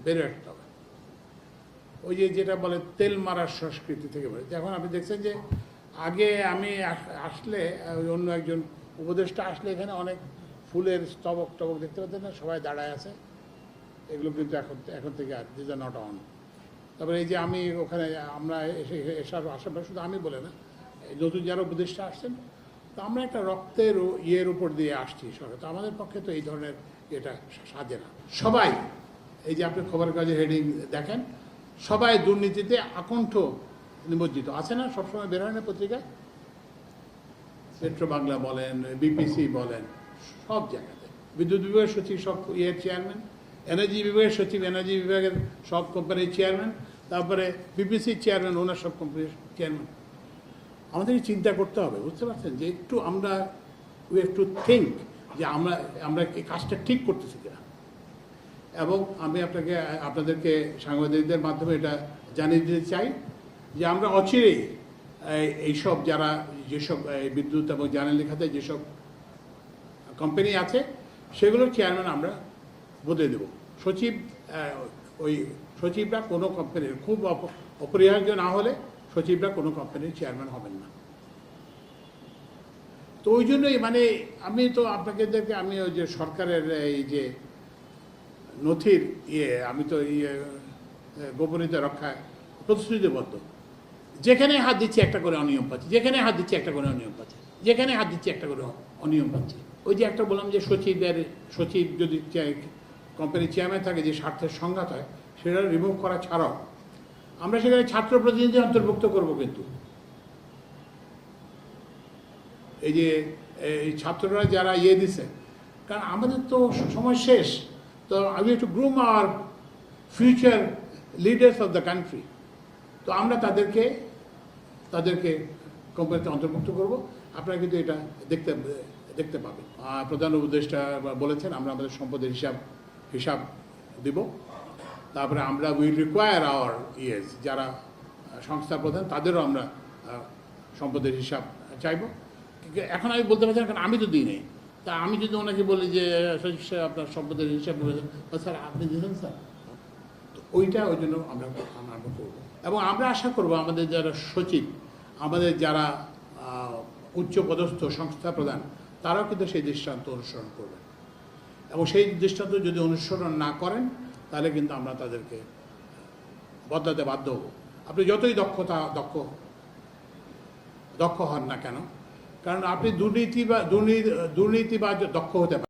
বেড়ে আসতে হবে। ওই যেটা বলে তেল মারার সংস্কৃতি থেকে বলে, এখন আপনি দেখছেন যে আগে আমি আসলে অন্য একজন উপদেষ্টা আসলে এখানে অনেক ফুলের স্তবক টবক দেখতে পাচ্ছেন না, সবাই দাঁড়ায় আছে, এগুলো কিন্তু এখন থেকে আর দিজ আর নট অন। তারপরে এই যে আমি ওখানে আমরা এসার আশেপাশে, শুধু আমি বলে না, নতুন যারা উপদেষ্টা আসছেন, তো আমরা একটা রক্তের ইয়ের উপর দিয়ে আসছি সরকার, তো আমাদের পক্ষে তো এই ধরনের এটা সাজে না। সবাই এই যে আপনি খবরের কাগজে হেডিং দেখেন, সবাই দুর্নীতিতে আকণ্ঠ নিমজ্জিত আছে না, সবসময় বের হয় না পত্রিকায়, মেট্রো বাংলা বলেন, বিপিসি বলেন, সব জায়গাতে। বিদ্যুৎ বিভাগের সচিব সব ইয়ের চেয়ারম্যান, এনার্জি বিভাগের সচিব এনার্জি বিভাগের সব কোম্পানির চেয়ারম্যান, তারপরে বিপিসির চেয়ারম্যান ওনার সব কোম্পানির চেয়ারম্যান। আমাদের চিন্তা করতে হবে, বুঝতে পারছেন, যে একটু আমরা উই হ্যাভ টু থিঙ্ক যে আমরা এই কাজটা ঠিক করতেছি কিনা। এবং আমি আপনাদেরকে সাংবাদিকদের মাধ্যমে এটা জানিয়ে দিতে চাই যে আমরা অচিরেই এইসব যারা যেসব বিদ্যুৎ এবং জ্বালানি খাতে যেসব কোম্পানি আছে সেগুলোর চেয়ারম্যান আমরা বদলে দেব। ওই সচিবরা কোনো কোম্পানির, খুব অপরিহার্য না হলে সচিবরা কোনো কোম্পানির চেয়ারম্যান হবেন না। তো ওই জন্যই মানে আমি তো আপনাদেরকে আমি ওই যে সরকারের এই যে নথির আমি তো গোপনীয়তা রক্ষায় প্রতিশ্রুতিবদ্ধ। যেখানে হাত দিচ্ছি একটা করে অনিয়ম পাচ্ছি, যেখানে হাত দিচ্ছি একটা করে অনিয়ম পাচ্ছি, যেখানে হাত দিচ্ছি একটা করে অনিয়ম পাচ্ছি। ওই যে একটা বললাম যে সচিব যদি কোম্পানির চেয়ারম্যান থাকে, যে স্বার্থের সংঘাত হয়, সেটা রিমুভ করা ছাড়াও আমরা সেখানে ছাত্র প্রতিনিধি অন্তর্ভুক্ত করব। কিন্তু এই যে এই ছাত্ররা যারা দিছে, কারণ আমাদের তো সময় শেষ, তো we have to groom our future leaders of the country. তো আমরা তাদেরকে কোম্পানিতে অন্তর্ভুক্ত করব। আপনারা কিন্তু এটা দেখতে পাবেন। প্রধান উপদেষ্টা বলেছেন আমরা আমাদের সম্পদের হিসাব দিব। তারপরে আমরা উইল রিকোয়ার আওয়ার যারা সংস্থা প্রধান, তাদেরও আমরা সম্পদের হিসাব চাইব। এখন আমি বলতে পারছি না, কারণ আমি তো দিই নেই। তা আমি যদি ওনাকে বলি যে সচিব সাহেব আপনার সম্পদের হিসাব বলেছেন, স্যার আপনি দিয়েছেন স্যার, তো ওই জন্য আমরা করবো। এবং আমরা আশা করব আমাদের যারা সচিব, আমাদের যারা উচ্চপদস্থ সংস্থা প্রধান, তারাও কিন্তু সেই দৃষ্টান্ত অনুসরণ করবেন। এবং সেই দৃষ্টান্ত যদি অনুসরণ না করেন, তাহলে কিন্তু আমরা তাদেরকে বদলাতে বাধ্য হব। আপনি যতই দক্ষ হন না কেন, কারণ আপনি দুর্নীতি বা দক্ষ হতে পারেন।